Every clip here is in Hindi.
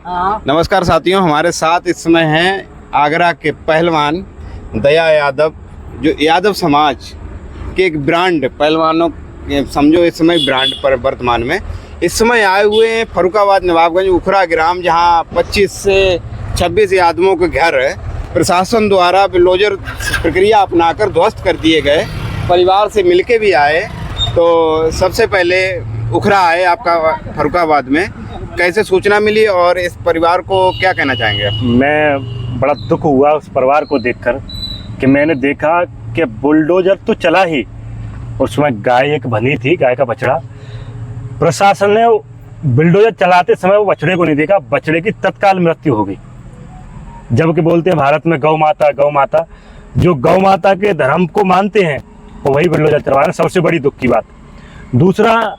नमस्कार साथियों, हमारे साथ इस समय हैं आगरा के पहलवान दया यादव, जो यादव समाज के एक ब्रांड पहलवानों समझो इस समय ब्रांड पर वर्तमान में इस समय आए हुए हैं फर्रुखाबाद नवाबगंज उखरा ग्राम, जहां 25 से 26 यादवों के घर प्रशासन द्वारा बुलडोजर प्रक्रिया अपनाकर ध्वस्त कर दिए गए। परिवार से मिलके भी आए। तो सबसे पहले उखरा आए आपका फर्रुखाबाद में, कैसे सूचना मिली और इस परिवार को क्या कहना चाहेंगे? मैं बड़ा दुख हुआ उस परिवार को देखकर कि मैंने देखा कि बुलडोजर तो चला ही, उसमें गाय एक बंधी थी, गाय का बछड़ा। प्रशासन ने बुलडोजर चलाते समय वो बछड़े को नहीं देखा, बछड़े की तत्काल मृत्यु हो गई। जबकि बोलते हैं भारत में गौ माता, गौ माता, जो गौ माता के धर्म को मानते हैं वो वही बुलडोजर चलवा रहे हैं। सबसे बड़ी दुख की बात। दूसरा,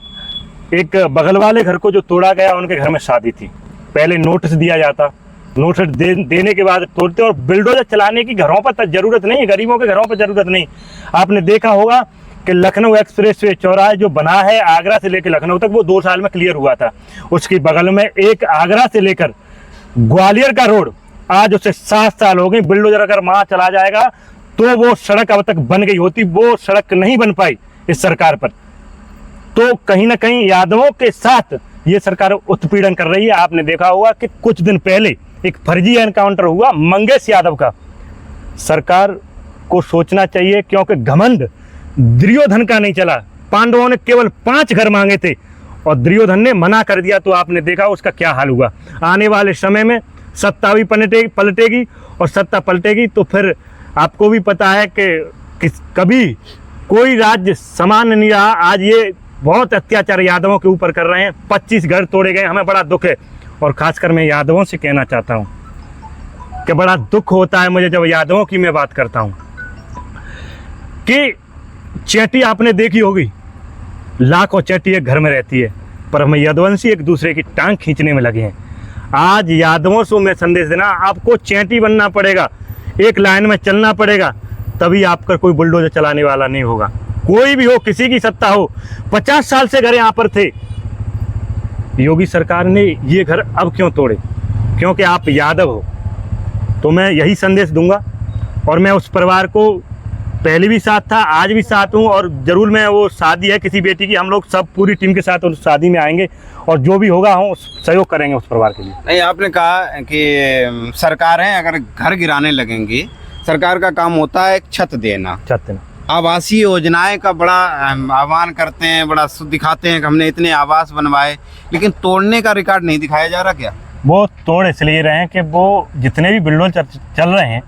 एक बगल वाले घर को जो तोड़ा गया, उनके घर में शादी थी, पहले नोटिस दिया जाता, नोटिस देने के बाद तोड़ते। और बुलडोजर चलाने की घरों पर जरूरत नहीं है, गरीबों के घरों पर जरूरत नहीं। आपने देखा होगा कि लखनऊ एक्सप्रेस वे चौराहे जो बना है आगरा से लेकर लखनऊ तक, वो 2 साल में क्लियर हुआ था। उसकी बगल में एक आगरा से लेकर ग्वालियर का रोड, आज उसे 7 साल हो गए। बुलडोजर अगर वहां चला जाएगा तो वो सड़क अब तक बन गई होती, वो सड़क नहीं बन पाई इस सरकार पर। तो कहीं ना कहीं यादवों के साथ ये सरकार उत्पीड़न कर रही है। आपने देखा होगा कि कुछ दिन पहले एक फर्जी एनकाउंटर हुआ मंगेश यादव का। सरकार को सोचना चाहिए, क्योंकि घमंड दुर्योधन का नहीं चला। पांडवों ने केवल 5 घर मांगे थे और दुर्योधन ने मना कर दिया, तो आपने देखा उसका क्या हाल हुआ। आने वाले समय में सत्ता भी पलटेगी और सत्ता पलटेगी तो फिर आपको भी पता है कि कभी कोई राज्य समान नहीं रहा। आज ये बहुत अत्याचार यादवों के ऊपर कर रहे हैं। 25 घर तोड़े गए, हमें बड़ा दुख है। और खासकर मैं यादवों से कहना चाहता हूँ कि बड़ा दुख होता है मुझे जब यादवों की मैं बात करता हूँ कि चेटी आपने देखी होगी, लाखों चेटी एक घर में रहती है, पर हम यदुवंशी एक दूसरे की टांग खींचने में लगे हैं। आज यादवों से मैं संदेश देना, आपको चेटी बनना पड़ेगा, एक लाइन में चलना पड़ेगा, तभी आपका कोई बुलडोजर चलाने वाला नहीं होगा। कोई भी हो, किसी की सत्ता हो। 50 साल से घर यहाँ पर थे। योगी सरकार ने ये घर अब क्यों तोड़े? क्योंकि आप यादव हो। तो मैं यही संदेश दूंगा और मैं उस परिवार को पहले भी साथ था, आज भी साथ हूँ। और जरूर मैं, वो शादी है किसी बेटी की, हम लोग सब पूरी टीम के साथ उस शादी में आएंगे और जो भी होगा हम सहयोग करेंगे उस परिवार के लिए। नहीं, आपने कहा कि सरकारें अगर घर गिराने लगेंगी, सरकार का काम होता है छत देना। आवासीय योजनाएं का बड़ा आह्वान करते हैं, बड़ा दिखाते हैं कि हमने इतने आवास बनवाए, लेकिन तोड़ने का रिकॉर्ड नहीं दिखाया जा रहा। क्या वो तोड़ इसलिए रहे हैं कि वो जितने भी बिल्डोजर चल रहे हैं,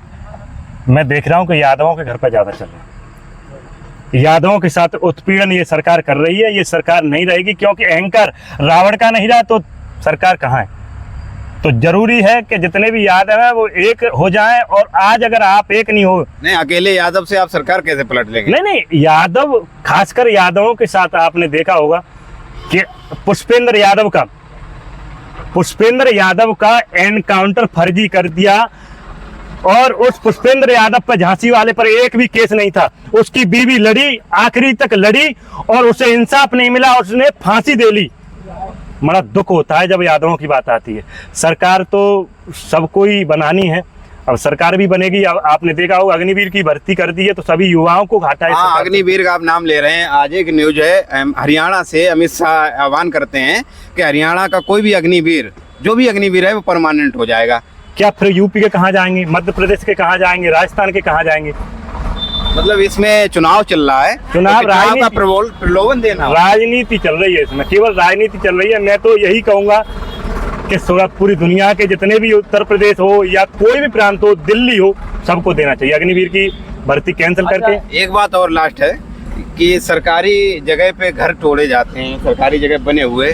मैं देख रहा हूँ कि यादवों के घर पर ज़्यादा चल रहे हैं। यादवों के साथ उत्पीड़न ये सरकार कर रही है। ये सरकार नहीं रहेगी, क्योंकि अहंकार रावण का नहीं रहा तो सरकार कहाँ है। तो जरूरी है कि जितने भी यादव हैं वो एक हो जाएं। और आज अगर आप एक नहीं हो, नहीं, अकेले यादव से आप सरकार कैसे पलट लेंगे? नहीं, यादव, खासकर यादवों के साथ आपने देखा होगा कि पुष्पेंद्र यादव का एनकाउंटर फर्जी कर दिया। और उस पुष्पेंद्र यादव पर, झांसी वाले पर एक भी केस नहीं था। उसकी बीवी लड़ी, आखिरी तक लड़ी और उसे इंसाफ नहीं मिला, उसने फांसी दे ली। बड़ा दुख होता है जब यादवों की बात आती है। सरकार तो सबको ही बनानी है, अब सरकार भी बनेगी। अब आपने देखा होगा अग्निवीर की भर्ती कर दी है, तो सभी युवाओं को घाटा है। हाँ, अग्निवीर का आप नाम ले रहे हैं। आज एक न्यूज है, हरियाणा से अमित शाह आह्वान करते हैं कि हरियाणा का कोई भी अग्निवीर, जो भी अग्निवीर है, वो परमानेंट हो जाएगा। क्या फिर यूपी के कहाँ जाएंगे, मध्य प्रदेश के कहाँ जाएंगे, राजस्थान के कहाँ जाएंगे? मतलब इसमें चुनाव चल रहा है, चुनाव का प्रलोभन देना, राजनीति चल रही है इसमें, केवल राजनीति चल रही है। मैं तो यही कहूंगा कि पूरी दुनिया के जितने भी, उत्तर प्रदेश हो या कोई भी प्रांत हो, दिल्ली हो, सबको देना चाहिए अग्निवीर की भर्ती कैंसिल करके। एक बात और लास्ट है कि सरकारी जगह पे घर तोड़े जाते हैं, सरकारी जगह बने हुए,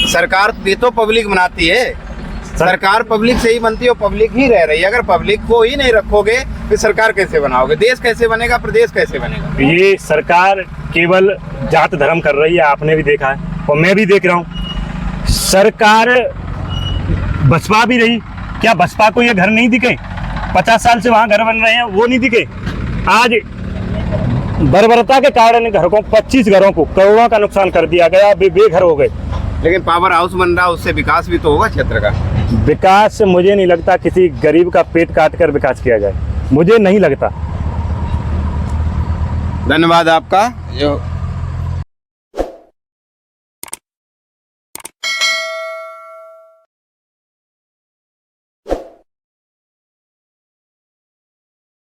सरकार भी तो पब्लिक बनाती है। सरकार पब्लिक से ही बनती है, पब्लिक ही रह रही है। अगर पब्लिक को ही नहीं रखोगे तो सरकार कैसे बनाओगे? देश कैसे बनेगा? प्रदेश कैसे बनेगा? ये सरकार केवल जात धर्म कर रही है, आपने भी देखा है और मैं भी देख रहा हूँ। सरकार बसपा भी रही, क्या बसपा को ये घर नहीं दिखे? 50 साल से वहाँ घर बन रहे हैं, वो नहीं दिखे। आज बर्बरता के कारण घरों को, 25 घरों को करोड़ों का नुकसान कर दिया गया, बेघर हो गए। लेकिन पावर हाउस बन रहा है, उससे विकास भी तो होगा क्षेत्र का। विकास मुझे नहीं लगता किसी गरीब का पेट काट कर विकास किया जाए, मुझे नहीं लगता। धन्यवाद आपका। जो